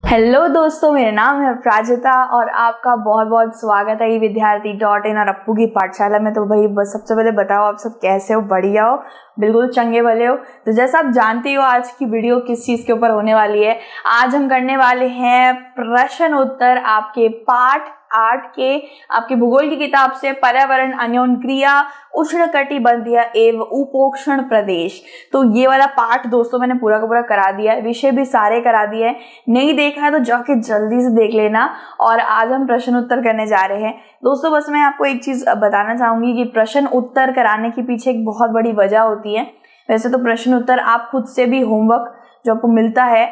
Hello दोस्तों, मेरा नाम है प्राजता और आपका बहुत बहुत स्वागत है विद्यार्थी.in और अप्पू की पाठशाला में। तो भाई बस सबसे पहले बताओ आप सब कैसे हो? बढ़िया हो? बिल्कुल चंगे भले हो? तो जैसा आप जानते हो आज की वीडियो किस चीज़ के ऊपर होने वाली है। आज हम करने वाले हैं प्रश्न उत्तर आपके पाठ 8 के आपके भूगोल की किताब से, पर्यावरण, अन्योन्क्रिया, उष्णकटिबंधीय एवं उपोष्ण प्रदेश। तो ये वाला पाठ दोस्तों मैंने पूरा का पूरा करा दिया है, विषय भी सारे करा दिए हैं। नहीं देखा है तो जाके जल्दी से देख लेना। और आज हम प्रश्न उत्तर करने जा रहे हैं दोस्तों। बस मैं आपको एक चीज बताना चाहूंगी कि प्रश्न उत्तर कराने के पीछे एक बहुत बड़ी वजह होती है। वैसे तो प्रश्न उत्तर आप खुद से भी होमवर्क जो आपको मिलता है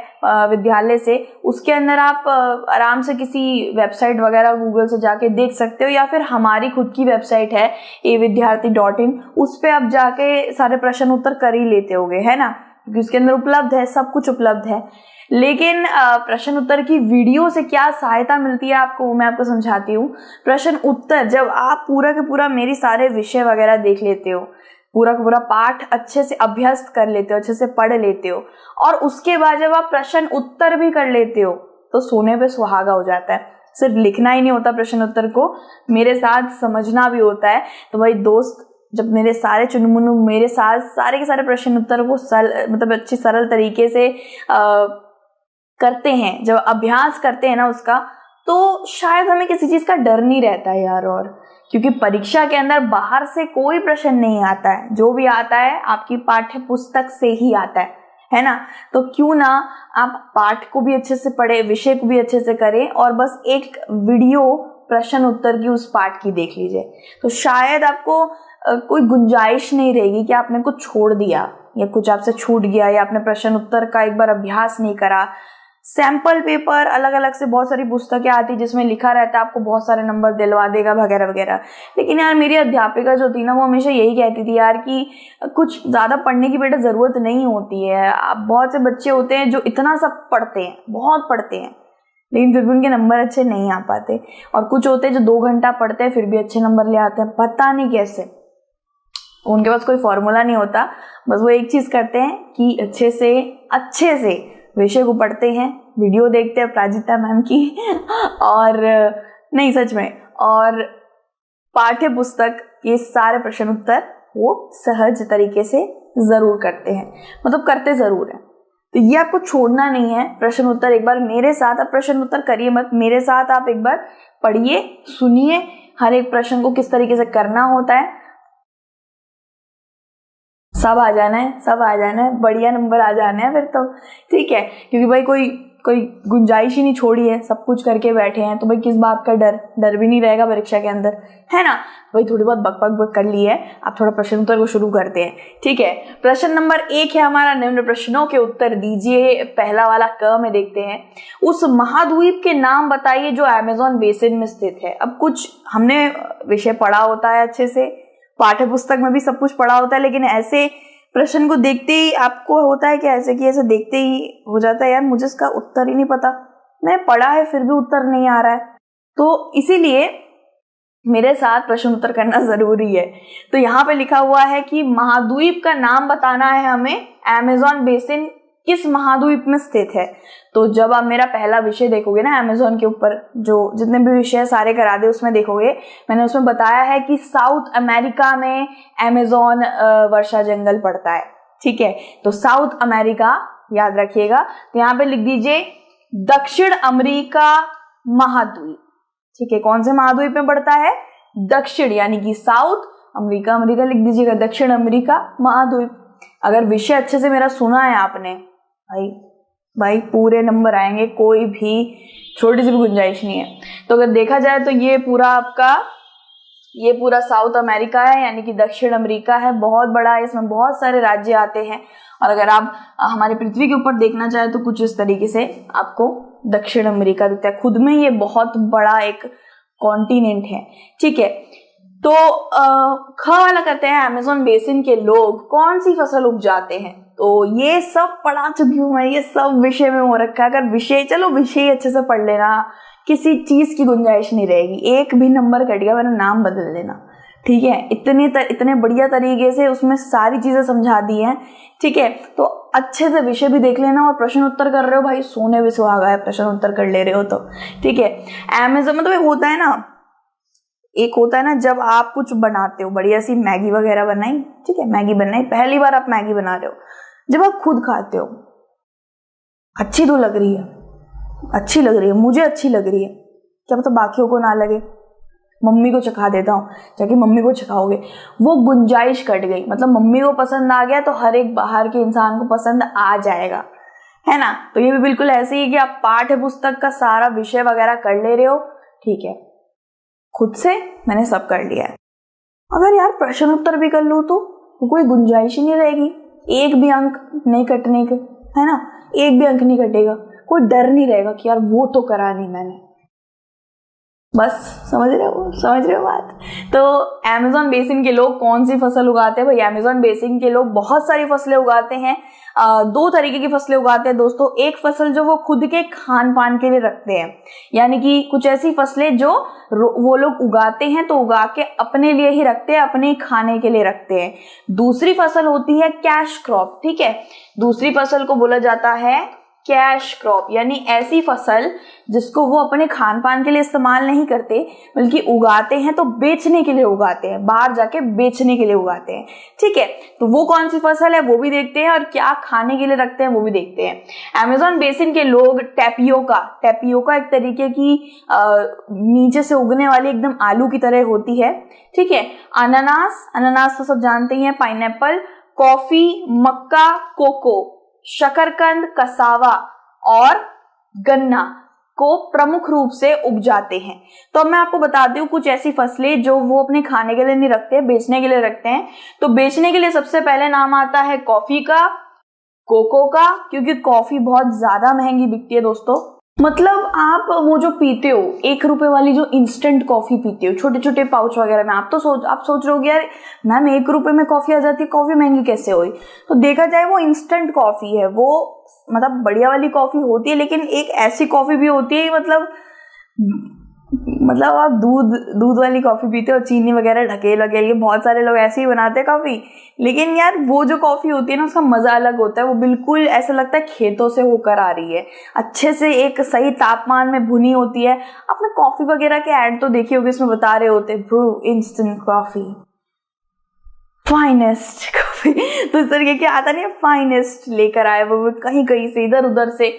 विद्यालय से, उसके अंदर आप आराम से किसी वेबसाइट वगैरह गूगल से जाके देख सकते हो, या फिर हमारी खुद की वेबसाइट है evidyarthi.in, उस पे आप जाके सारे प्रश्न उत्तर कर ही लेते होगे, है ना, क्योंकि उसके अंदर उपलब्ध है, सब कुछ उपलब्ध है। लेकिन प्रश्न उत्तर की वीडियो से क्या सहायता मिलती है आपको, मैं आपको समझाती हूँ। प्रश्न उत्तर जब आप पूरा के पूरा मेरी सारे विषय वगैरह देख लेते हो, पूरा का पूरा पाठ अच्छे से अभ्यस्त कर लेते हो, अच्छे से पढ़ लेते हो, और उसके बाद जब आप प्रश्न उत्तर भी कर लेते हो तो सोने पे सुहागा हो जाता है। सिर्फ लिखना ही नहीं होता, प्रश्न उत्तर को मेरे साथ समझना भी होता है। तो भाई दोस्त, जब मेरे सारे चुनमुनु मेरे साथ सारे के सारे प्रश्न उत्तर को मतलब अच्छी सरल तरीके से करते हैं, जब अभ्यास करते हैं ना उसका, तो शायद हमें किसी चीज का डर नहीं रहता है यार। और क्योंकि परीक्षा के अंदर बाहर से कोई प्रश्न नहीं आता है, जो भी आता है आपकी पाठ्य पुस्तक से ही आता है ना। तो क्यों ना आप पाठ को भी अच्छे से पढ़े, विषय को भी अच्छे से करें, और बस एक वीडियो प्रश्न उत्तर की उस पाठ की देख लीजिए, तो शायद आपको कोई गुंजाइश नहीं रहेगी कि आपने कुछ छोड़ दिया या कुछ आपसे छूट गया, या आपने प्रश्न उत्तर का एक बार अभ्यास नहीं करा। सैंपल पेपर अलग अलग से बहुत सारी पुस्तकें आती जिसमें लिखा रहता है आपको बहुत सारे नंबर दिलवा देगा वगैरह वगैरह। लेकिन यार मेरी अध्यापिका जो थी ना, वो हमेशा यही कहती थी यार कि कुछ ज्यादा पढ़ने की बेटा जरूरत नहीं होती है। आप बहुत से बच्चे होते हैं जो इतना सब पढ़ते हैं, बहुत पढ़ते हैं, लेकिन फिर भी उनके नंबर अच्छे नहीं आ पाते। और कुछ होते हैं जो 2 घंटा पढ़ते हैं फिर भी अच्छे नंबर ले आते हैं, पता नहीं कैसे। उनके पास कोई फॉर्मूला नहीं होता, बस वो एक चीज करते हैं कि अच्छे से विषय को पढ़ते हैं, वीडियो देखते हैं प्राजिता मैम की और नहीं सच में, और पाठ्य पुस्तक के सारे प्रश्न उत्तर वो सहज तरीके से जरूर करते हैं, मतलब करते जरूर है। तो ये आपको छोड़ना नहीं है प्रश्न उत्तर। एक बार मेरे साथ आप प्रश्न उत्तर करिए मत, मेरे साथ आप एक बार पढ़िए, सुनिए हर एक प्रश्न को किस तरीके से करना होता है। सब आ जाना है, बढ़िया नंबर आ जाना है फिर तो ठीक है। क्योंकि भाई कोई गुंजाइश ही नहीं छोड़ी है, सब कुछ करके बैठे हैं, तो भाई किस बात का डर भी नहीं रहेगा परीक्षा के अंदर, है ना। भाई थोड़ी बहुत बक कर ली है, आप थोड़ा प्रश्न उत्तर को शुरू करते हैं, ठीक है। प्रश्न नंबर 1 है हमारा, निम्न प्रश्नों के उत्तर दीजिए। पहला वाला क में देखते हैं, उस महाद्वीप के नाम बताइए जो अमेज़न बेसिन में स्थित है। अब कुछ हमने विषय पढ़ा होता है अच्छे से, पाठ्य पुस्तक में भी सब कुछ पढ़ा होता है, लेकिन ऐसे प्रश्न को देखते ही आपको होता है कि ऐसे देखते ही हो जाता है यार मुझे इसका उत्तर ही नहीं पता, मैंने पढ़ा है फिर भी उत्तर नहीं आ रहा है। तो इसीलिए मेरे साथ प्रश्न उत्तर करना जरूरी है। तो यहाँ पे लिखा हुआ है कि महाद्वीप का नाम बताना है हमें, अमेज़न बेसिन किस महाद्वीप में स्थित है। तो जब आप मेरा पहला विषय देखोगे ना अमेज़न के ऊपर, जो जितने भी विषय सारे करा दे उसमें देखोगे, मैंने उसमें बताया है कि साउथ अमेरिका में अमेज़न वर्षा जंगल पड़ता है, ठीक है। तो साउथ अमेरिका याद रखिएगा। तो यहाँ पे लिख दीजिए दक्षिण अमेरिका महाद्वीप, ठीक है। कौन से महाद्वीप में पड़ता है? दक्षिण, यानी कि साउथ अमेरिका, अमेरिका लिख दीजिएगा, दक्षिण अमेरिका महाद्वीप। अगर विषय अच्छे से मेरा सुना है आपने, भाई पूरे नंबर आएंगे, कोई भी छोटी सी भी गुंजाइश नहीं है। तो अगर देखा जाए तो ये पूरा साउथ अमेरिका है, यानी कि दक्षिण अमेरिका है, बहुत बड़ा है, इसमें बहुत सारे राज्य आते हैं। और अगर आप हमारे पृथ्वी के ऊपर देखना चाहे तो कुछ इस तरीके से आपको दक्षिण अमेरिका दिखता है, खुद में ये बहुत बड़ा एक कॉन्टिनेंट है, ठीक है। तो ख वाला करते हैं, अमेज़न बेसिन के लोग कौन सी फसल उपजाते हैं। तो ये सब पढ़ा चुकी हूँ मैं, ये सब विषय में हो रखा है। अगर विषय अच्छे से पढ़ लेना, किसी चीज की गुंजाइश नहीं रहेगी, एक भी नंबर कट गया वरना नाम बदल देना, ठीक है, इतने बढ़िया तरीके से उसमें सारी चीजें समझा दी हैं। ठीक है, तो अच्छे से विषय भी देख लेना, और प्रश्न उत्तर कर रहे हो भाई, सोने भी सुहागा है, प्रश्न उत्तर कर ले रहे हो तो। ठीक है, अमेज़न मतलब एक होता है ना जब आप कुछ बनाते हो, बढ़िया सी मैगी वगैरह बनाई, ठीक है, मैगी बनाई, पहली बार आप मैगी बना रहे हो, जब आप खुद खाते हो, अच्छी तो लग रही है, अच्छी लग रही है, मुझे अच्छी लग रही है, क्या पता बाकियों को ना लगे, मम्मी को चखा देता हूँ, जाके मम्मी को चखाओगे, वो गुंजाइश कट गई, मतलब मम्मी को पसंद आ गया तो हर एक बाहर के इंसान को पसंद आ जाएगा, है ना। तो ये भी बिल्कुल ऐसे ही है कि आप पाठ्य पुस्तक का सारा विषय वगैरह कर ले रहे हो, ठीक है, खुद से मैंने सब कर लिया है। अगर यार प्रश्न उत्तर भी कर लूँ तो कोई गुंजाइश ही नहीं रहेगी, एक भी अंक नहीं कटने के, है ना, एक भी अंक नहीं कटेगा, कोई डर नहीं रहेगा कि यार वो तो करा नहीं मैंने। बस समझ रहे हो बात। तो अमेज़न बेसिन के लोग कौन सी फसल उगाते हैं भाई? अमेज़न बेसिन के लोग बहुत सारी फसलें उगाते हैं। दो तरीके की फसलें उगाते हैं दोस्तों। एक फसल जो वो खुद के खान पान के लिए रखते हैं, यानी कि कुछ ऐसी फसलें जो वो लोग उगाते हैं तो उगा के अपने लिए ही रखते हैं, अपने खाने के लिए रखते हैं। दूसरी फसल होती है कैश क्रॉप। ठीक है, दूसरी फसल को बोला जाता है कैश क्रॉप, यानी ऐसी फसल जिसको वो अपने खान पान के लिए इस्तेमाल नहीं करते, बल्कि उगाते हैं तो बेचने के लिए उगाते हैं, बाहर जाके बेचने के लिए उगाते हैं। ठीक है, तो वो कौन सी फसल है वो भी देखते हैं, और क्या खाने के लिए रखते हैं वो भी देखते हैं। अमेज़न बेसिन के लोग टेपियोका एक तरीके की नीचे से उगने वाली एकदम आलू की तरह होती है। ठीक है, अनानास तो सब जानते ही हैं, पाइनएप्पल, कॉफी, मक्का, कोको, शकरकंद, कसावा और गन्ना को प्रमुख रूप से उपजाते हैं। तो अब मैं आपको बताती हूँ कुछ ऐसी फसलें जो वो अपने खाने के लिए नहीं रखते, बेचने के लिए रखते हैं। तो बेचने के लिए सबसे पहले नाम आता है कॉफी का, कोको का, क्योंकि कॉफी बहुत ज्यादा महंगी बिकती है दोस्तों। मतलब आप वो जो पीते हो 1 रुपए वाली जो इंस्टेंट कॉफी पीते हो छोटे छोटे पाउच वगैरह में, आप सोच रहे हो यार मैम 1 रुपए में कॉफी आ जाती है, कॉफी महंगी कैसे हुई? तो देखा जाए वो इंस्टेंट कॉफी है, वो मतलब बढ़िया वाली कॉफी होती है, लेकिन एक ऐसी कॉफी भी होती है मतलब आप दूध वाली कॉफी पीते हो, चीनी वगैरह ढकेल के, बहुत सारे लोग ऐसे ही बनाते हैं कॉफी, लेकिन यार वो जो कॉफी होती है ना उसका मजा अलग होता है। वो बिल्कुल ऐसा लगता है खेतों से होकर आ रही है, अच्छे से एक सही तापमान में भुनी होती है। आपने कॉफी वगैरह के ऐड तो देखी होगी, इसमें बता रहे होते Bru instant coffee, finest coffee, तो इस तरीके के आता नहीं है, फाइनेस्ट लेकर आए वो कहीं कहीं से, इधर उधर से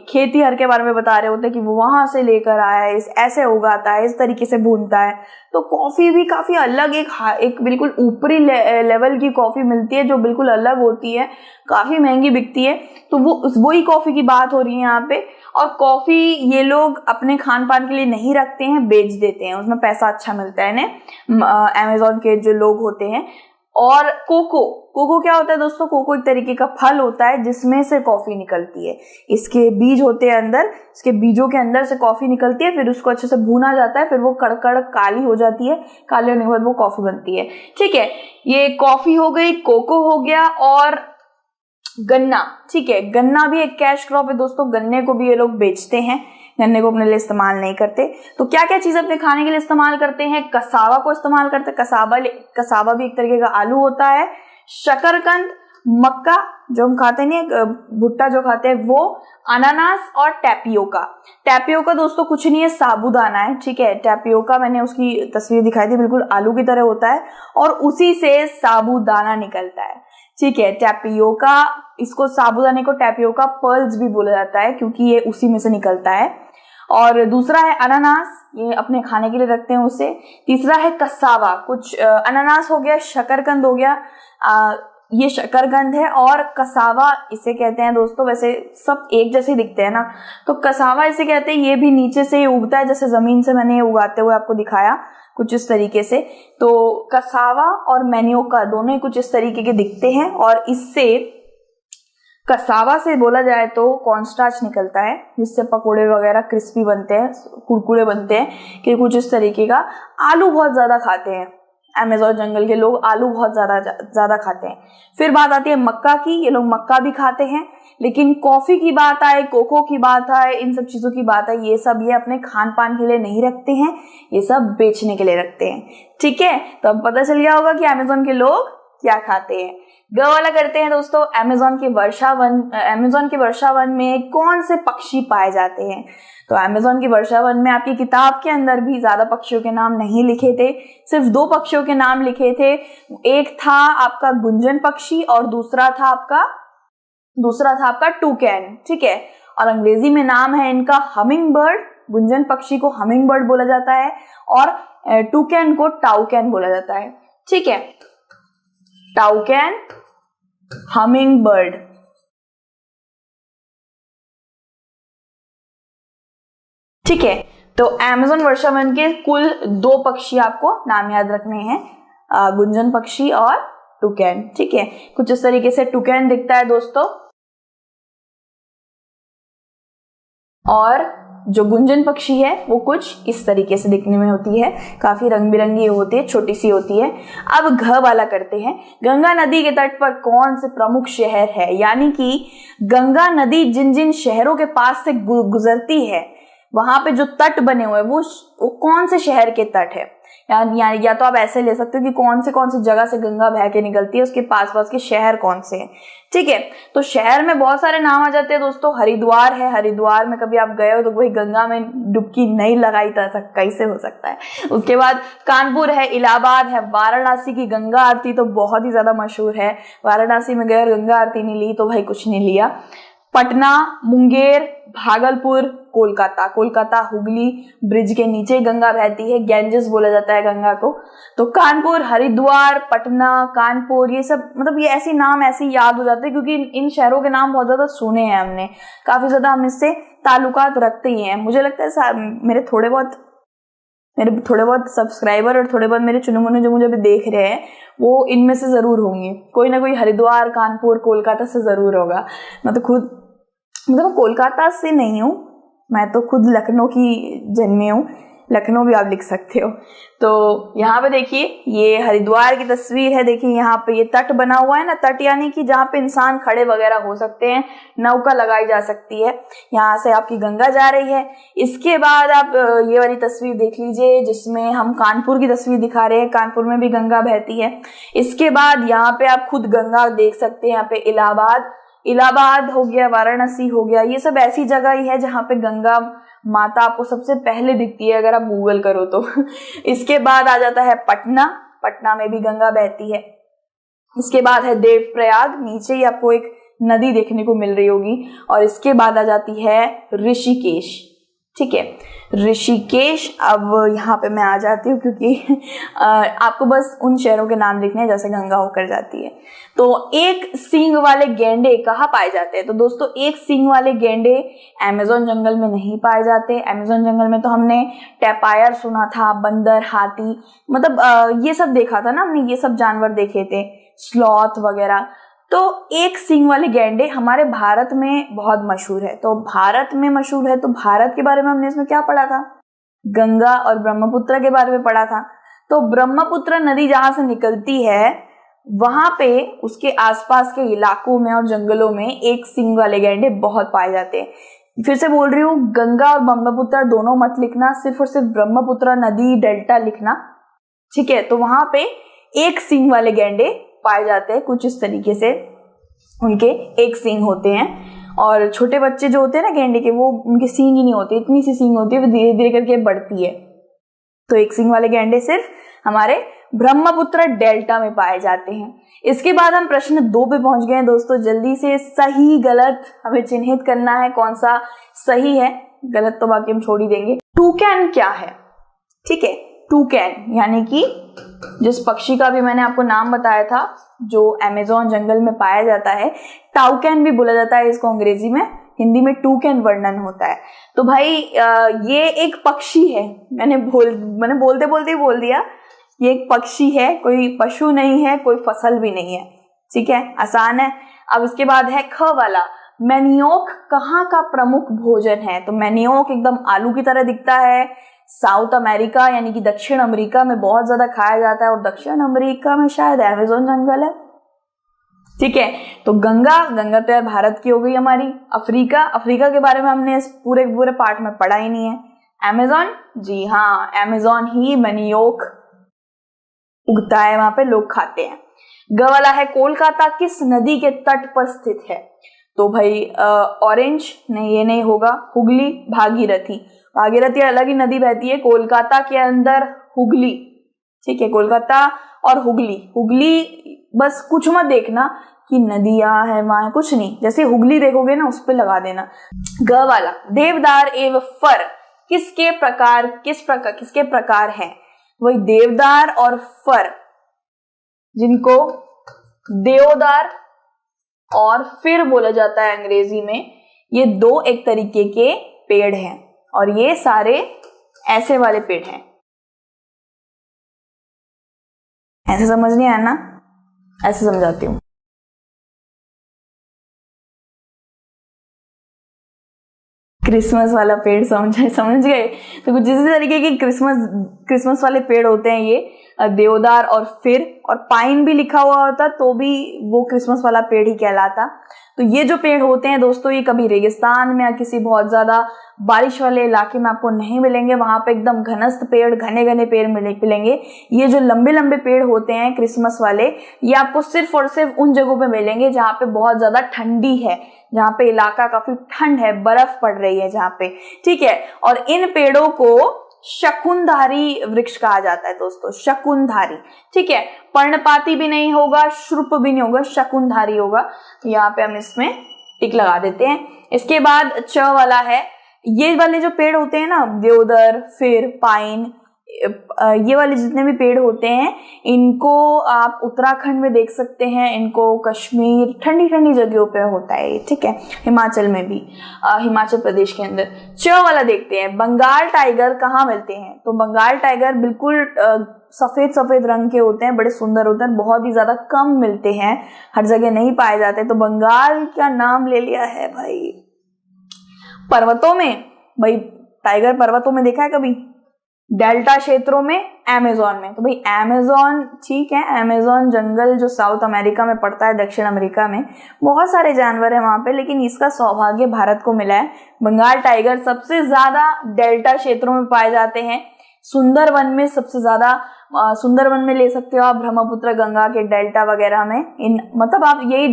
खेती हर के बारे में बता रहे होते हैं कि वो वहां से लेकर आया है, ऐसे उगाता है, इस तरीके से भूनता है। तो कॉफी भी काफी अलग एक बिल्कुल ऊपरी लेवल की कॉफी मिलती है जो बिल्कुल अलग होती है, काफी महंगी बिकती है। तो वही कॉफी की बात हो रही है यहाँ पे। और कॉफी ये लोग अपने खान पान के लिए नहीं रखते हैं, बेच देते हैं, उसमें पैसा अच्छा मिलता है इन्हें, अमेज़न के जो लोग होते हैं। और कोको क्या होता है दोस्तों? कोको एक तरीके का फल होता है जिसमें से कॉफी निकलती है। इसके बीज होते हैं अंदर, इसके बीजों के अंदर से कॉफी निकलती है, फिर उसको अच्छे से भूना जाता है, फिर वो कड़कड़ काली हो जाती है, काले होने के बाद वो कॉफी बनती है। ठीक है, ये कॉफी हो गई, कोको हो गया, और गन्ना। ठीक है, गन्ना भी एक कैश क्रॉप है दोस्तों, गन्ने को भी ये लोग बेचते हैं, गन्ने को अपने लिए इस्तेमाल नहीं करते। तो क्या क्या चीज अपने खाने के लिए इस्तेमाल करते हैं? कसावा को इस्तेमाल करते हैं, कसावा भी एक तरीके का आलू होता है, शकरकंद, मक्का जो हम खाते नहीं, भुट्टा जो खाते हैं वो, अनानास और टैपियोका दोस्तों कुछ नहीं है, साबूदाना है। ठीक है, टैपियोका मैंने उसकी तस्वीर दिखाई थी, बिल्कुल आलू की तरह होता है और उसी से साबूदाना निकलता है। ठीक है, टैपियोका, इसको साबूदाने को टैपियोका पर्ल्स भी बोला जाता है क्योंकि ये उसी में से निकलता है। और दूसरा है अनानास, ये अपने खाने के लिए रखते हैं उसे। तीसरा है कसावा, कुछ अनानास हो गया, शकरकंद हो गया, ये शकरकंद है, और कसावा इसे कहते हैं दोस्तों, वैसे सब एक जैसे दिखते हैं ना, तो कसावा इसे कहते हैं। ये भी नीचे से उगता है, जैसे जमीन से मैंने ये उगाते हुए आपको दिखाया कुछ इस तरीके से। तो कसावा और मैनियोका दोनों ही कुछ इस तरीके के दिखते हैं, और इससे कसावा से बोला जाए तो कॉर्नस्टार्च निकलता है जिससे पकोड़े वगैरह क्रिस्पी बनते हैं, कुरकुरे बनते हैं, कि कुछ इस तरीके का। आलू बहुत ज्यादा खाते हैं, अमेज़न जंगल के लोग आलू बहुत ज्यादा खाते हैं। फिर बात आती है मक्का की, ये लोग मक्का भी खाते हैं। लेकिन कॉफी की बात आए, कोको की बात आए, इन सब चीजों की बात आए, ये सब ये अपने खान पान के लिए नहीं रखते हैं, ये सब बेचने के लिए रखते हैं। ठीक है, तो अब पता चल गया होगा कि अमेज़न के लोग क्या खाते हैं। ग वाला करते हैं दोस्तों, अमेज़न के वर्षा वन में कौन से पक्षी पाए जाते हैं। तो अमेज़न की वर्षा वन में आपकी किताब के अंदर भी ज्यादा पक्षियों के नाम नहीं लिखे थे, सिर्फ 2 पक्षियों के नाम लिखे थे। एक था आपका गुंजन पक्षी और दूसरा था आपका टूकैन। ठीक है, और अंग्रेजी में नाम है इनका हमिंग बर्ड। गुंजन पक्षी को हमिंग बर्ड बोला जाता है और टूकैन को टाउकैन बोला जाता है। ठीक है, टाउकैन, हमिंग बर्ड। ठीक है, तो अमेज़न वर्षा वन के कुल 2 पक्षी आपको नाम याद रखने हैं, गुंजन पक्षी और टुकैन। ठीक है, कुछ इस तरीके से टुकैन दिखता है दोस्तों, और जो गुंजन पक्षी है वो कुछ इस तरीके से दिखने में होती है, काफी रंग बिरंगी होती है, छोटी सी होती है। अब घ वाला करते हैं, गंगा नदी के तट पर कौन से प्रमुख शहर है, यानी कि गंगा नदी जिन जिन शहरों के पास से गुजरती है वहां पे जो तट बने हुए वो कौन से शहर के तट है। या तो आप ऐसे ले सकते हो कि कौन सी जगह से गंगा बह के निकलती है, उसके पास के शहर कौन से हैं। ठीक है, तो शहर में बहुत सारे नाम आ जाते हैं दोस्तों। हरिद्वार है, हरिद्वार में कभी आप गए हो तो वही गंगा में डुबकी नहीं लगाई था, कैसे हो सकता है। उसके बाद कानपुर है, इलाहाबाद है, वाराणसी की गंगा आरती तो बहुत ही ज्यादा मशहूर है, वाराणसी में गए और गंगा आरती नहीं ली तो भाई कुछ नहीं लिया। पटना, मुंगेर, भागलपुर, कोलकाता हुगली ब्रिज के नीचे गंगा बहती है, गैंजेस बोला जाता है गंगा को। तो कानपुर, हरिद्वार, पटना, कानपुर, ये सब मतलब ये ऐसे नाम ऐसे याद हो जाते हैं क्योंकि इन शहरों के नाम बहुत ज्यादा सुने हैं हमने, काफी ज्यादा हम इससे ताल्लुकात रखते ही हैं। मुझे लगता है मेरे थोड़े बहुत सब्सक्राइबर और थोड़े बहुत मेरे चुने जो मुझे अभी देख रहे हैं वो इनमें से जरूर होंगे, कोई ना कोई हरिद्वार, कानपुर, कोलकाता से जरूर होगा। मैं तो खुद मतलब कोलकाता से नहीं हूँ, मैं तो खुद लखनऊ की जन्मी हूँ, लखनऊ भी आप लिख सकते हो। तो यहाँ पे देखिए ये हरिद्वार की तस्वीर है, देखिए यहाँ पे ये तट बना हुआ है ना, तट यानी कि जहाँ पे इंसान खड़े वगैरह हो सकते हैं, नौका लगाई जा सकती है, यहाँ से आपकी गंगा जा रही है। इसके बाद आप ये वाली तस्वीर देख लीजिए जिसमें हम कानपुर की तस्वीर दिखा रहे हैं, कानपुर में भी गंगा बहती है। इसके बाद यहाँ पे आप खुद गंगा देख सकते हैं, यहाँ पे इलाहाबाद हो गया, वाराणसी हो गया, ये सब ऐसी जगह ही है जहाँ पे गंगा माता आपको सबसे पहले दिखती है अगर आप गूगल करो तो। इसके बाद आ जाता है पटना में भी गंगा बहती है। इसके बाद है देवप्रयाग, नीचे ही आपको एक नदी देखने को मिल रही होगी। और इसके बाद आ जाती है ऋषिकेश। ठीक है, ऋषिकेश। अब यहाँ पे मैं आ जाती हूँ क्योंकि आपको बस उन शहरों के नाम लिखने हैं जैसे गंगा होकर जाती है। तो एक सींग वाले गैंडे कहाँ पाए जाते हैं? तो दोस्तों एक सींग वाले गैंडे अमेज़न जंगल में नहीं पाए जाते। अमेज़न जंगल में तो हमने टैपायर सुना था, बंदर, हाथी, मतलब ये सब देखा था ना हमने, ये सब जानवर देखे थे, स्लॉथ वगैरह। तो एक सींग वाले गैंडे हमारे भारत में बहुत मशहूर है। तो भारत में मशहूर है तो भारत के बारे में हमने इसमें क्या पढ़ा था? गंगा और ब्रह्मपुत्र के बारे में पढ़ा था। तो ब्रह्मपुत्र नदी जहां से निकलती है वहां पे उसके आसपास के इलाकों में और जंगलों में एक सींग वाले गैंडे बहुत पाए जाते हैं। फिर से बोल रही हूँ, गंगा और ब्रह्मपुत्र दोनों मत लिखना, सिर्फ और सिर्फ ब्रह्मपुत्र नदी डेल्टा लिखना। ठीक है, तो वहां पे एक सींग वाले गैंडे पाए जाते हैं, कुछ इस तरीके से उनके एक सींग होते हैं। और छोटे बच्चे जो होते हैं ना गैंडे के, वो उनके सींग ही नहीं होते, इतनी सी सींग होती है, वो धीरे धीरे करके बढ़ती है। तो एक सींग वाले गैंडे सिर्फ हमारे ब्रह्मपुत्र डेल्टा में पाए जाते हैं। इसके बाद हम प्रश्न 2 पे पहुंच गए हैं दोस्तों। जल्दी से सही गलत हमें चिन्हित करना है, कौन सा सही है, गलत तो बाकी हम छोड़ ही देंगे। टूकैन क्या है? ठीक है, टूकैन यानी कि जिस पक्षी का भी मैंने आपको नाम बताया था जो अमेज़न जंगल में पाया जाता है, टाउकैन भी बोला जाता है इसको अंग्रेजी में, हिंदी में टूकैन वर्णन होता है। तो भाई ये एक पक्षी है, मैंने बोलते बोलते ही बोल दिया, ये एक पक्षी है, कोई पशु नहीं है, कोई फसल भी नहीं है। ठीक है, आसान है। अब इसके बाद है ख वाला, मैनियोक कहाँ का प्रमुख भोजन है? तो मैनियोक एकदम आलू की तरह दिखता है, साउथ अमेरिका यानी कि दक्षिण अमेरिका में बहुत ज्यादा खाया जाता है, और दक्षिण अमेरिका में शायद अमेज़न जंगल है। ठीक है, तो गंगा तो यार भारत की हो गई हमारी। अफ्रीका के बारे में हमने इस पूरे पार्ट में पढ़ा ही नहीं है। अमेज़न, जी हाँ, अमेज़न ही मनियोग उगता है, वहां पे लोग खाते हैं। ग वाला है कोलकाता किस नदी के तट पर स्थित है? तो भाई ऑरेंज नहीं, ये नहीं होगा। हुगली, भागीरथी अलग ही नदी बहती है कोलकाता के अंदर, हुगली। ठीक है, कोलकाता और हुगली बस कुछ मत देखना कि नदियां है वहां, कुछ नहीं, जैसे हुगली देखोगे ना उस पे लगा देना। ग वाला देवदार एवं फर किसके प्रकार है? वही देवदार और फर, जिनको देवदार और फिर बोला जाता है अंग्रेजी में, ये दो एक तरीके के पेड़ हैं, और ये सारे ऐसे वाले पेड़ हैं। ऐसे समझ नहीं आया ना? ऐसे समझाती हूँ। क्रिसमस वाला पेड़ समझ गए? तो कुछ इसी तरीके के क्रिसमस वाले पेड़ होते हैं ये, देवदार और फिर, और पाइन भी लिखा हुआ होता तो भी वो क्रिसमस वाला पेड़ ही कहलाता। तो ये जो पेड़ होते हैं दोस्तों, ये कभी रेगिस्तान में या किसी बहुत ज्यादा बारिश वाले इलाके में आपको नहीं मिलेंगे, वहां पे एकदम घनस्थ पेड़, घने पेड़ मिलेंगे। ये जो लंबे पेड़ होते हैं क्रिसमस वाले, ये आपको सिर्फ और सिर्फ उन जगहों पे मिलेंगे जहाँ पे बहुत ज्यादा ठंडी है, जहाँ पे इलाका काफी ठंड है, बर्फ पड़ रही है जहाँ पे। ठीक है, और इन पेड़ों को शकुनधारी वृक्ष कहा जाता है दोस्तों, शकुनधारी। ठीक है, पर्णपाती भी नहीं होगा, श्रुप भी नहीं होगा, शकुनधारी होगा। तो यहाँ पे हम इसमें टिक लगा देते हैं। इसके बाद च वाला है, ये वाले जो पेड़ होते हैं ना, देवदार, फिर, पाइन, ये वाले जितने भी पेड़ होते हैं, इनको आप उत्तराखंड में देख सकते हैं, इनको कश्मीर, ठंडी जगहों पे होता है। ठीक है, हिमाचल में भी, हिमाचल प्रदेश के अंदर। च वाला देखते हैं, बंगाल टाइगर कहाँ मिलते हैं? तो बंगाल टाइगर बिल्कुल सफेद रंग के होते हैं, बड़े सुंदर होते हैं, बहुत ही ज्यादा कम मिलते हैं, हर जगह नहीं पाए जाते। तो बंगाल का नाम ले लिया है भाई। पर्वतों में, भाई टाइगर पर्वतों में देखा है कभी? डेल्टा क्षेत्रों में, अमेज़न में। तो भाई अमेज़न, ठीक है, अमेज़न जंगल जो साउथ अमेरिका में पड़ता है, दक्षिण अमेरिका में बहुत सारे जानवर है वहां पे, लेकिन इसका सौभाग्य भारत को मिला है। बंगाल टाइगर सबसे ज्यादा डेल्टा क्षेत्रों में पाए जाते हैं। सुंदरवन में सबसे ज्यादा, सुंदरवन में ले सकते हो आप, ब्रह्मपुत्र, गंगा के डेल्टा वगैरह में, इन मतलब आप यही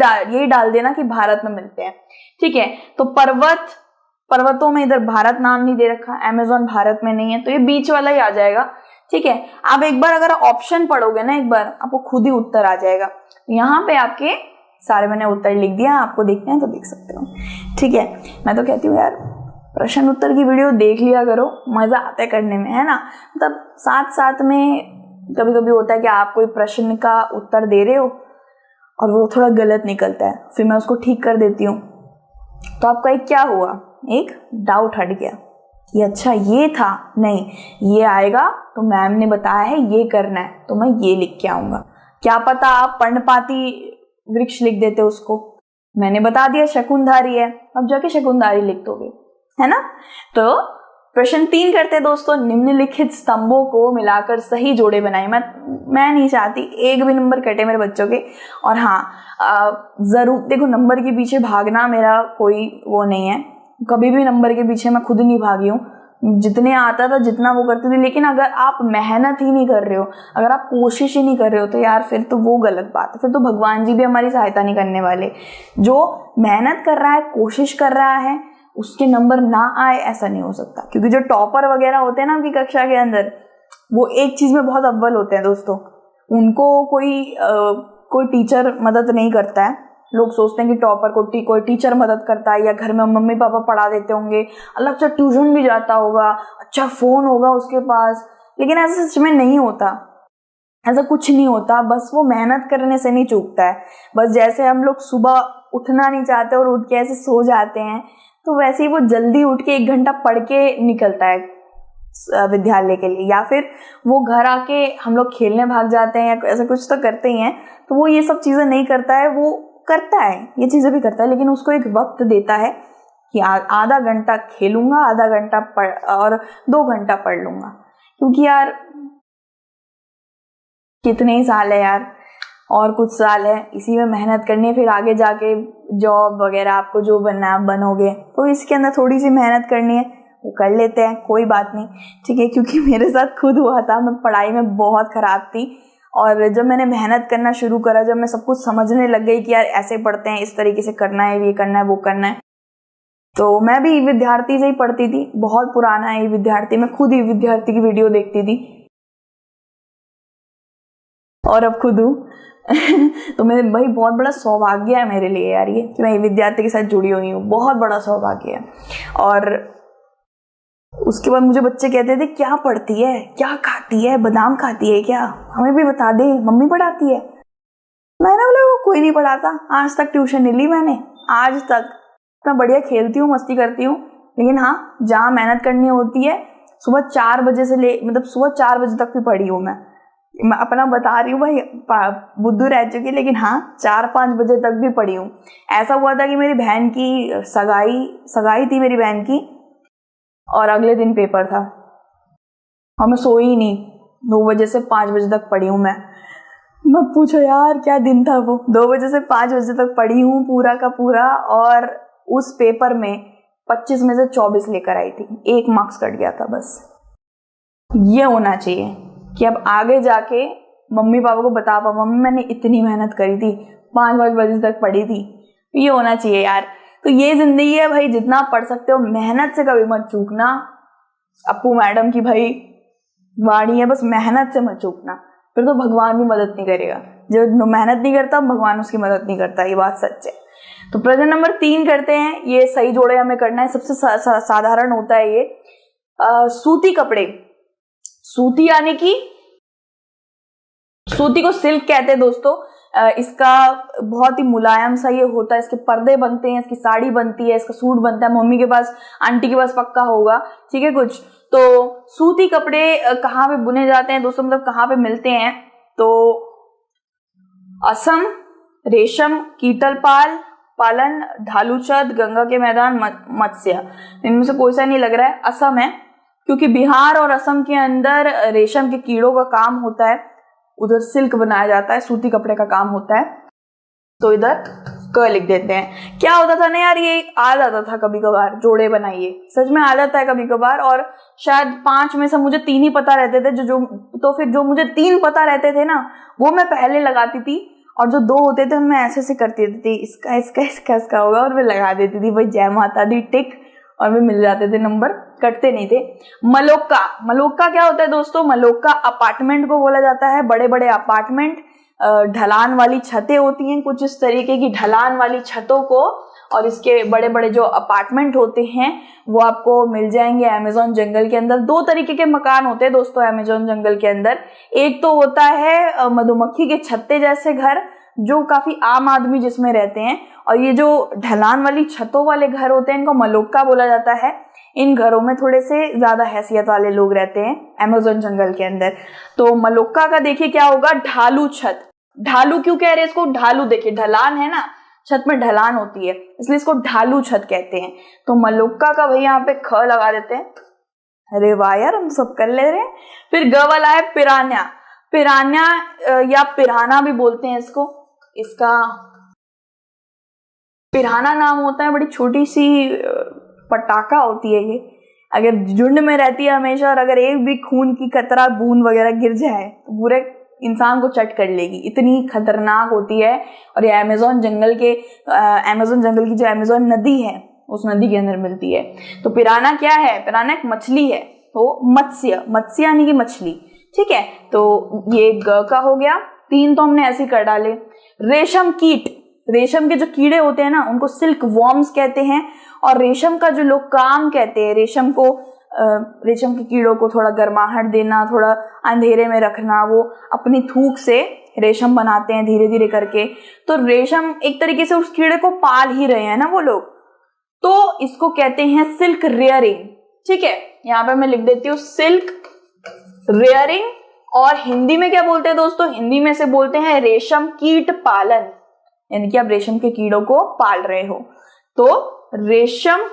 डाल देना कि भारत में मिलते हैं। ठीक है, तो पर्वतों में इधर भारत नाम नहीं दे रखा, अमेज़न भारत में नहीं है, तो ये बीच वाला ही आ जाएगा। ठीक है, आप एक बार अगर ऑप्शन पढ़ोगे ना, एक बार आपको खुद ही उत्तर आ जाएगा। यहाँ पे आपके सारे मैंने उत्तर लिख दिया, आपको देखना है तो देख सकते हो। ठीक है, मैं तो कहती हूँ यार प्रश्न उत्तर की वीडियो देख लिया करो, मजा आता है करने में, है ना? मतलब साथ में कभी कभी होता है कि आप कोई प्रश्न का उत्तर दे रहे हो और वो थोड़ा गलत निकलता है, फिर मैं उसको ठीक कर देती हूँ, तो आपका एक क्या हुआ, एक डाउट हट गया कि अच्छा ये था, नहीं ये आएगा तो मैम ने बताया है ये करना है तो मैं ये लिख के आऊंगा। क्या पता आप पर्णपाती वृक्ष लिख देते उसको, मैंने बता दिया शकुनधारी है, अब जाके शकुनधारी लिख दोगे, है ना? तो प्रश्न 3 करते हैं दोस्तों, निम्नलिखित स्तंभों को मिलाकर सही जोड़े बनाए। मैं नहीं चाहती एक भी नंबर कटे मेरे बच्चों के। और हाँ जरूर देखो, नंबर के पीछे भागना मेरा कोई वो नहीं है, कभी भी नंबर के पीछे मैं खुद नहीं भागी हूँ, जितने आता था जितना वो करती थी। लेकिन अगर आप मेहनत ही नहीं कर रहे हो, अगर आप कोशिश ही नहीं कर रहे हो, तो यार फिर तो वो गलत बात है, फिर तो भगवान जी भी हमारी सहायता नहीं करने वाले। जो मेहनत कर रहा है, कोशिश कर रहा है, उसके नंबर ना आए ऐसा नहीं हो सकता। क्योंकि जो टॉपर वगैरह होते हैं ना उनकी कक्षा के अंदर, वो एक चीज में बहुत अव्वल होते हैं दोस्तों, उनको कोई टीचर मदद नहीं करता है। लोग सोचते हैं कि टॉपर को कोई टीचर मदद करता है, या घर में मम्मी पापा पढ़ा देते होंगे, अलग से ट्यूशन भी जाता होगा, अच्छा फोन होगा उसके पास, लेकिन ऐसा सच में नहीं होता, ऐसा कुछ नहीं होता। बस वो मेहनत करने से नहीं चूकता है। बस जैसे हम लोग सुबह उठना नहीं चाहते और उठ के ऐसे सो जाते हैं, तो वैसे ही वो जल्दी उठ के 1 घंटा पढ़ के निकलता है विद्यालय के लिए, या फिर वो घर आके हम लोग खेलने भाग जाते हैं या ऐसा कुछ तो करते ही हैं। तो वो ये सब चीजें नहीं करता है, वो करता है ये चीजें भी करता है, लेकिन उसको एक वक्त देता है कि आधा घंटा खेलूंगा, आधा घंटा पढ़ और 2 घंटा पढ़ लूंगा, क्योंकि यार कितने ही साल है यार, और कुछ साल है, इसी में मेहनत करनी है। फिर आगे जाके जॉब वगैरह आपको जो बनना है आप बनोगे, तो इसके अंदर थोड़ी सी मेहनत करनी है, वो कर लेते हैं, कोई बात नहीं, ठीक है। क्योंकि मेरे साथ खुद हुआ था, मैं पढ़ाई में बहुत खराब थी, और जब मैंने मेहनत करना शुरू करा, जब मैं सब कुछ समझने लग गई कि यार ऐसे पढ़ते हैं, इस तरीके से करना है, ये करना है, वो करना है, तो मैं भी विद्यार्थी से ही पढ़ती थी, बहुत पुराना है विद्यार्थी, मैं खुद ही विद्यार्थी की वीडियो देखती थी और अब खुद हूँ। तो मेरे भाई बहुत बड़ा सौभाग्य है मेरे लिए यार ये, कि मैं विद्यार्थी के साथ जुड़ी हुई हूँ, बहुत बड़ा सौभाग्य है। और उसके बाद मुझे बच्चे कहते थे क्या पढ़ती है, क्या खाती है, बादाम खाती है क्या, हमें भी बता दे, मम्मी पढ़ाती है। मैंने बोला वो कोई नहीं पढ़ाता, आज तक ट्यूशन नहीं ली मैंने, आज तक मैं बढ़िया खेलती हूँ, मस्ती करती हूँ, लेकिन हाँ जहाँ मेहनत करनी होती है सुबह 4 बजे से सुबह 4 बजे तक भी पढ़ी हूँ मैं अपना बता रही हूँ भाई, बुद्धू रह चुकी, लेकिन हाँ 4-5 बजे तक भी पढ़ी हूँ। ऐसा हुआ था कि मेरी बहन की सगाई थी मेरी बहन की, और अगले दिन पेपर था और मैं सोई ही नहीं, 2 बजे से 5 बजे तक पढ़ी हूँ मैं पूछो यार क्या दिन था वो, 2 बजे से 5 बजे तक पढ़ी हूँ पूरा का पूरा, और उस पेपर में 25 में से 24 लेकर आई थी, 1 मार्क्स कट गया था बस। ये होना चाहिए कि अब आगे जाके मम्मी पापा को बता पाओ, मम्मी मैंने इतनी मेहनत करी थी, 5 बजे तक पढ़ी थी, ये होना चाहिए यार। तो ये जिंदगी है भाई, जितना पढ़ सकते हो मेहनत से कभी मत चूकना। अप्पू मैडम की भाई वाणी है, बस मेहनत से मत चूकना, फिर तो भगवान भी मदद नहीं करेगा, जो मेहनत नहीं करता भगवान उसकी मदद नहीं करता, ये बात सच है। तो प्रश्न नंबर 3 करते हैं, ये सही जोड़े हमें करना है, सबसे साधारण होता है ये। सूती कपड़े, सूती यानी कि सूती को सिल्क कहते हैं दोस्तों, इसका बहुत ही मुलायम सा ये होता है, इसके पर्दे बनते हैं, इसकी साड़ी बनती है, इसका सूट बनता है, मम्मी के पास आंटी के पास पक्का होगा, ठीक है कुछ। तो सूती कपड़े कहाँ पे बुने जाते हैं दोस्तों, मतलब कहाँ पे मिलते हैं, तो असम, रेशम, कीटलपाल, पालन, ढालूचद, गंगा के मैदान, मत्स्य, इनमें से कोई सा नहीं लग रहा है, असम है, क्योंकि बिहार और असम के अंदर रेशम के कीड़ों का काम होता है, उधर सिल्क बनाया जाता है, सूती कपड़े का काम होता है, तो इधर क लिख देते हैं। क्या होता था ना यार, ये आ जाता था कभी कभार, जोड़े बनाइए, सच में आ जाता है कभी कभार, और शायद 5 में से मुझे 3 ही पता रहते थे, तो फिर जो मुझे 3 पता रहते थे ना, वो मैं पहले लगाती थी, और जो 2 होते थे उनमें ऐसे करती थी, इसका इसका इसका इसका होगा, और मैं लगा देती थी भाई जय माता दी टिक, और वे मिल जाते थे, नंबर कटते नहीं थे। मलोक्का, मलोक्का क्या होता है दोस्तों, मलोक्का अपार्टमेंट को बोला जाता है, बड़े बड़े अपार्टमेंट, ढलान वाली छतें होती हैं, कुछ इस तरीके की ढलान वाली छतों को, और इसके बड़े बड़े जो अपार्टमेंट होते हैं वो आपको मिल जाएंगे अमेज़न जंगल के अंदर। 2 तरीके के मकान होते हैं दोस्तों अमेज़न जंगल के अंदर, एक तो होता है मधुमक्खी के छत्ते जैसे घर, जो काफी आम आदमी जिसमें रहते हैं, और ये जो ढलान वाली छतों वाले घर होते हैं इनको मलोक्का बोला जाता है। इन घरों में थोड़े से ज्यादा हैसियत वाले लोग रहते हैं अमेज़न जंगल के अंदर। तो मलोक्का का देखिए क्या होगा, ढालू छत। ढालू क्यों कह रहे हैं इसको, ढालू देखिए ढलान है ना, छत में ढलान होती है, इसलिए इसको ढालू छत कहते हैं। तो मलोक्का का भाई यहाँ पे ख लगा देते हैं। अरे वाह यार, हम सब कर ले रहे हैं। फिर ग वाला है पिरान्या। पिरान्या या पिराना भी बोलते हैं इसको, इसका पिराना नाम होता है, बड़ी छोटी सी पटाखा होती है ये, अगर झुंड में रहती है हमेशा, और अगर एक भी खून की कतरा बूंद वगैरह गिर जाए तो पूरे इंसान को चट कर लेगी, इतनी खतरनाक होती है। और ये अमेज़न जंगल की जो अमेज़न नदी है उस नदी के अंदर मिलती है। तो पिराना क्या है, पिराना एक मछली है, तो मत्स्य यानी कि मछली, ठीक है। तो ये ग का हो गया, 3 तो हमने ऐसे कर डाले। रेशम कीट, रेशम के जो कीड़े होते हैं ना उनको सिल्क वॉर्म्स कहते हैं, और रेशम का जो लोग काम कहते हैं, रेशम के कीड़ों को थोड़ा गर्माहट देना, थोड़ा अंधेरे में रखना, वो अपनी थूक से रेशम बनाते हैं धीरे धीरे करके। तो रेशम एक तरीके से उस कीड़े को पाल ही रहे हैं ना वो लोग, तो इसको कहते हैं सिल्क रेयरिंग, ठीक है। यहाँ पे मैं लिख देती हूँ सिल्क रेयरिंग। और हिंदी में क्या बोलते हैं दोस्तों, हिंदी में से बोलते हैं रेशम कीट पालन, यानी कि आप रेशम के कीड़ों को पाल रहे हो। तो रेशम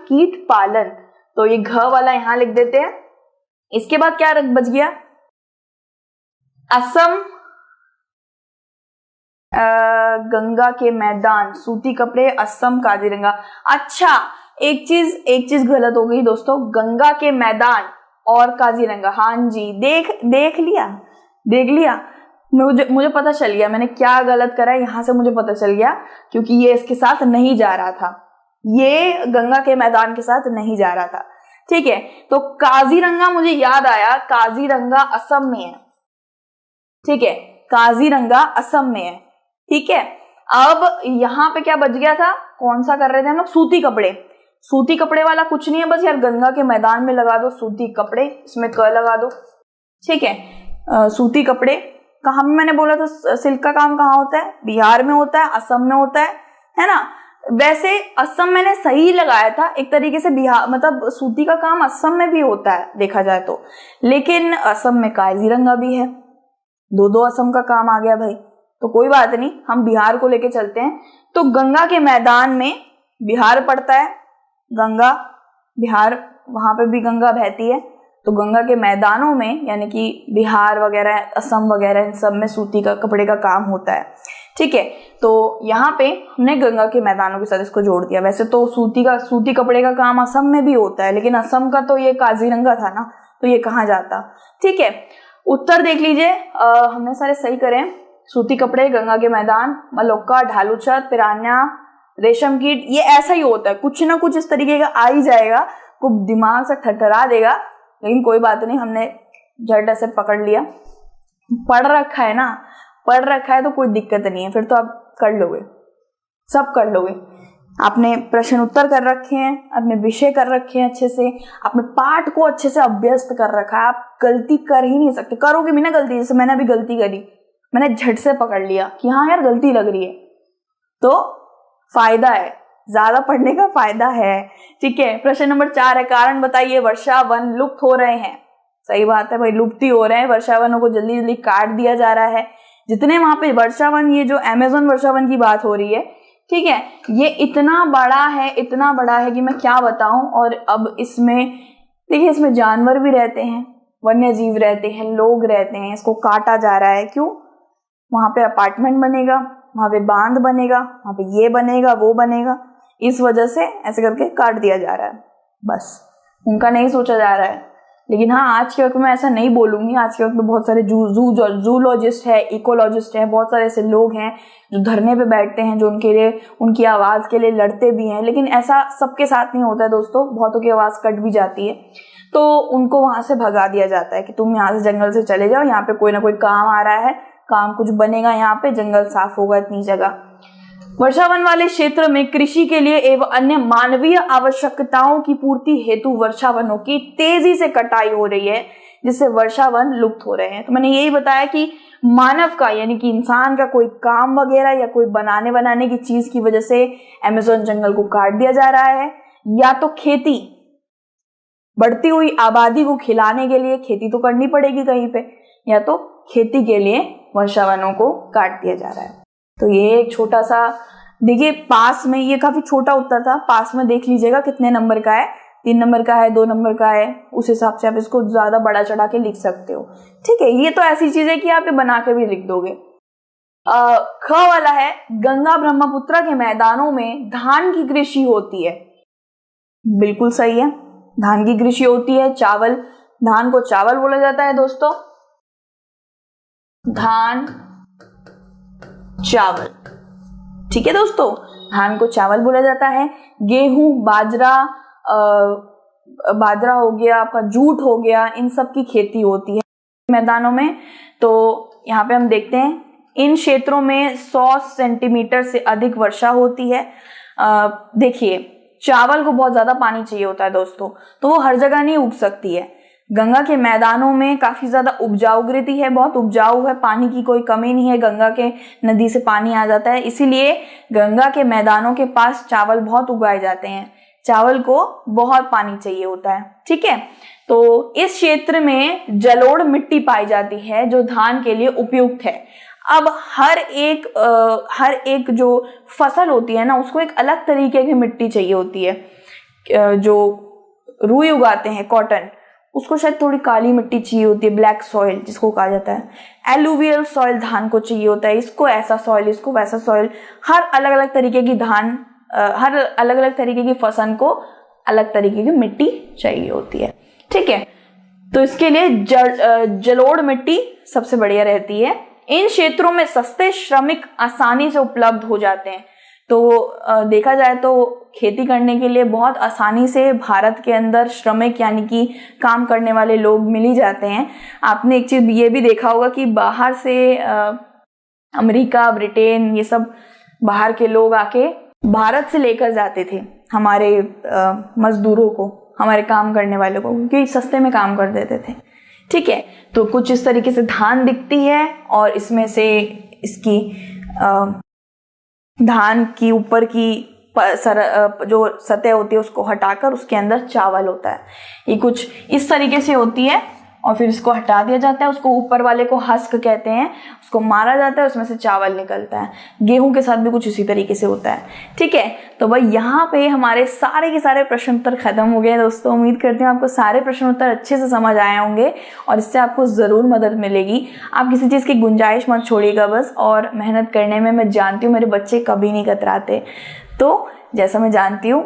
कीट पालन, तो ये घ वाला यहां लिख देते हैं। इसके बाद क्या बच गया, असम, गंगा के मैदान, सूती कपड़े, असम, काजीरंगा। अच्छा, एक चीज गलत हो गई दोस्तों, गंगा के मैदान और काजीरंगा। हाँ जी, देख लिया, मुझे पता चल गया मैंने क्या गलत करा है, यहां से मुझे पता चल गया, क्योंकि ये इसके साथ नहीं जा रहा था, ये गंगा के मैदान के साथ नहीं जा रहा था। ठीक है, तो काजीरंगा मुझे याद आया, काजीरंगा असम में है। ठीक है, काजीरंगा असम में है। ठीक है, अब यहां पे क्या बच गया था, कौन सा कर रहे थे हम लोग, सूती कपड़े वाला कुछ नहीं है, बस यार गंगा के मैदान में लगा दो सूती कपड़े, इसमें क लगा दो। ठीक है, सूती कपड़े कहाँ में, मैंने बोला था सिल्क का काम कहाँ होता है, बिहार में होता है, असम में होता है ना। वैसे असम मैंने सही लगाया था एक तरीके से, बिहार मतलब सूती का काम असम में भी होता है देखा जाए तो, लेकिन असम में काजीरंगा भी है, दो असम का काम आ गया भाई। तो कोई बात नहीं, हम बिहार को लेके चलते हैं। तो गंगा के मैदान में बिहार पड़ता है, गंगा बिहार, वहां पे भी गंगा बहती है, तो गंगा के मैदानों में यानी कि बिहार वगैरह, असम वगैरह, इन सब में सूती का कपड़े का काम होता है। ठीक है, तो यहाँ पे हमने गंगा के मैदानों के साथ इसको जोड़ दिया। वैसे तो सूती कपड़े का काम असम में भी होता है, लेकिन असम का तो ये काजीरंगा था ना, तो ये कहाँ जाता। ठीक है, उत्तर देख लीजिए, हमने सारे सही करे, सूती कपड़े, गंगा के मैदान, मलोक्का, ढालूचत, पिरान्या, रेशम कीट, ये ऐसा ही होता है, कुछ ना कुछ इस तरीके का आ ही जाएगा, को दिमाग से ठठरा देगा, लेकिन कोई बात नहीं, हमने झट ऐसे पकड़ लिया। पढ़ रखा है तो कोई दिक्कत नहीं है, फिर तो आप कर लोगे, सब कर लोगे। आपने प्रश्न उत्तर कर रखे हैं, अपने विषय कर रखे हैं अच्छे से, आपने पाठ को अच्छे से अभ्यस्त कर रखा है, आप गलती कर ही नहीं सकते, करोगे भी ना गलती, जैसे मैंने अभी गलती करी, मैंने झट से पकड़ लिया कि हाँ यार गलती लग रही है, तो फायदा है, ज्यादा पढ़ने का फायदा है। ठीक है, प्रश्न नंबर 4 है, कारण बताइए, वर्षा वन लुप्त हो रहे हैं। सही बात है भाई, लुप्त ही हो रहे हैं, वर्षा वनों को जल्दी जल्दी काट दिया जा रहा है। जितने वहां पे वर्षा वन, ये जो अमेज़न वर्षा वन की बात हो रही है, ठीक है, ये इतना बड़ा है कि मैं क्या बताऊं। और अब इसमें देखिए, इसमें जानवर भी रहते हैं, वन्य जीव रहते हैं, लोग रहते हैं, इसको काटा जा रहा है। क्यों? वहां पे अपार्टमेंट बनेगा, वहां पे बांध बनेगा, वहां पे ये बनेगा, वो बनेगा, इस वजह से ऐसे करके काट दिया जा रहा है। बस उनका नहीं सोचा जा रहा है। लेकिन हाँ, आज के वक्त में ऐसा नहीं बोलूंगी, आज के वक्त में बहुत सारे जूलॉजिस्ट है, इकोलॉजिस्ट है, बहुत सारे ऐसे लोग हैं जो धरने पे बैठते हैं, जो उनके लिए, उनकी आवाज के लिए लड़ते भी हैं। लेकिन ऐसा सबके साथ नहीं होता है दोस्तों, बहुतों की आवाज कट भी जाती है, तो उनको वहां से भगा दिया जाता है कि तुम यहाँ से जंगल से चले जाओ, यहाँ पे कोई ना कोई काम आ रहा है, काम कुछ बनेगा, यहाँ पे जंगल साफ होगा इतनी जगह। वर्षावन वाले क्षेत्र में कृषि के लिए एवं अन्य मानवीय आवश्यकताओं की पूर्ति हेतु वर्षावनों की तेजी से कटाई हो रही है, जिससे वर्षावन लुप्त हो रहे हैं। तो मैंने यही बताया कि मानव का, यानी कि इंसान का कोई काम वगैरह या कोई बनाने की चीज की वजह से अमेज़न जंगल को काट दिया जा रहा है, या तो खेती, बढ़ती हुई आबादी को खिलाने के लिए खेती तो करनी पड़ेगी कहीं पे, या तो खेती के लिए वर्षावनों को काट दिया जा रहा है। तो ये एक छोटा सा, देखिए पास में, ये काफी छोटा उत्तर था, पास में देख लीजिएगा कितने नंबर का है, 3 नंबर का है, 2 नंबर का है, उस हिसाब से आप इसको ज्यादा बड़ा चढ़ा के लिख सकते हो। ठीक है, ये तो ऐसी चीज है कि आप ये बना के भी लिख दोगे। ख वाला है, गंगा ब्रह्मपुत्र के मैदानों में धान की कृषि होती है। बिल्कुल सही है, धान की कृषि होती है। चावल, धान को चावल बोला जाता है दोस्तों, धान चावल। ठीक है दोस्तों, धान को चावल बोला जाता है। गेहूं, बाजरा हो गया, आपका जूट हो गया, इन सब की खेती होती है मैदानों में। तो यहाँ पे हम देखते हैं, इन क्षेत्रों में 100 सेंटीमीटर से अधिक वर्षा होती है। देखिए, चावल को बहुत ज्यादा पानी चाहिए होता है दोस्तों, तो वो हर जगह नहीं उग सकती है। गंगा के मैदानों में काफी ज्यादा उपजाऊ कृति है, बहुत उपजाऊ है, पानी की कोई कमी नहीं है, गंगा के नदी से पानी आ जाता है, इसीलिए गंगा के मैदानों के पास चावल बहुत उगाए जाते हैं। चावल को बहुत पानी चाहिए होता है। ठीक है, तो इस क्षेत्र में जलोढ़ मिट्टी पाई जाती है जो धान के लिए उपयुक्त है। अब हर एक जो फसल होती है ना, उसको एक अलग तरीके की मिट्टी चाहिए होती है। जो रुई उगाते हैं कॉटन, उसको शायद थोड़ी काली मिट्टी चाहिए होती है, ब्लैक सॉइल जिसको कहा जाता है। एलुवियल सॉइल धान को चाहिए होता है, इसको ऐसा सॉइल, इसको वैसा सॉइल। हर अलग अलग तरीके की हर अलग अलग तरीके की फसल को अलग तरीके की मिट्टी चाहिए होती है, ठीक है। तो इसके लिए जलोढ़ मिट्टी सबसे बढ़िया रहती है। इन क्षेत्रों में सस्ते श्रमिक आसानी से उपलब्ध हो जाते हैं। तो देखा जाए तो खेती करने के लिए बहुत आसानी से भारत के अंदर श्रमिक यानी कि काम करने वाले लोग मिल ही जाते हैं। आपने एक चीज ये भी देखा होगा कि बाहर से अमेरिका, ब्रिटेन, ये सब बाहर के लोग आके भारत से लेकर जाते थे हमारे मजदूरों को, हमारे काम करने वालों को, क्योंकि सस्ते में काम कर देते थे, ठीक है। तो कुछ इस तरीके से धान दिखती है और इसमें से इसकी धान की ऊपर की जो सतह होती है उसको हटाकर उसके अंदर चावल होता है। ये कुछ इस तरीके से होती है और फिर इसको हटा दिया जाता है। उसको ऊपर वाले को हस्क कहते हैं, उसको मारा जाता है, उसमें से चावल निकलता है। गेहूं के साथ भी कुछ इसी तरीके से होता है, ठीक है। तो भाई यहाँ पे हमारे सारे के सारे प्रश्न उत्तर खत्म हो गए दोस्तों। उम्मीद करती हूँ आपको सारे प्रश्न उत्तर अच्छे से समझ आए होंगे और इससे आपको जरूर मदद मिलेगी। आप किसी चीज की गुंजाइश मत छोड़िएगा बस, और मेहनत करने में मैं जानती हूँ मेरे बच्चे कभी नहीं कतराते। तो जैसा मैं जानती हूँ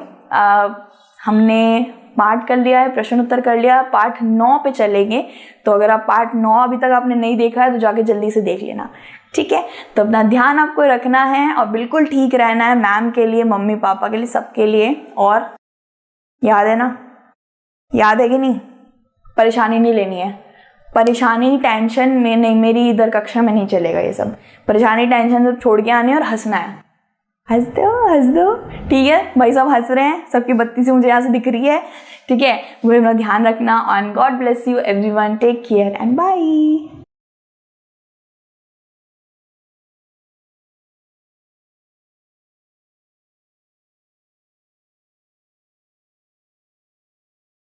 हमने पार्ट कर लिया है, प्रश्न उत्तर कर लिया, पार्ट 9 पे चलेंगे। तो अगर आप पार्ट 9 अभी तक आपने नहीं देखा है तो जाके जल्दी से देख लेना, ठीक है। तो अपना ध्यान आपको रखना है और बिल्कुल ठीक रहना है, मैम के लिए, मम्मी पापा के लिए, सबके लिए। और याद है ना, याद है कि नहीं, परेशानी नहीं लेनी है। परेशानी टेंशन में नहीं, मेरी इधर कक्षा में नहीं चलेगा ये सब। परेशानी टेंशन सब छोड़ के आने और हंसना है। हंस दो, ठीक है। भाई साहब हंस रहे हैं, सबकी बत्ती से मुझे यहाँ से दिख रही है, ठीक है। मुझे अपना ध्यान रखना। And God bless you everyone, take care and bye.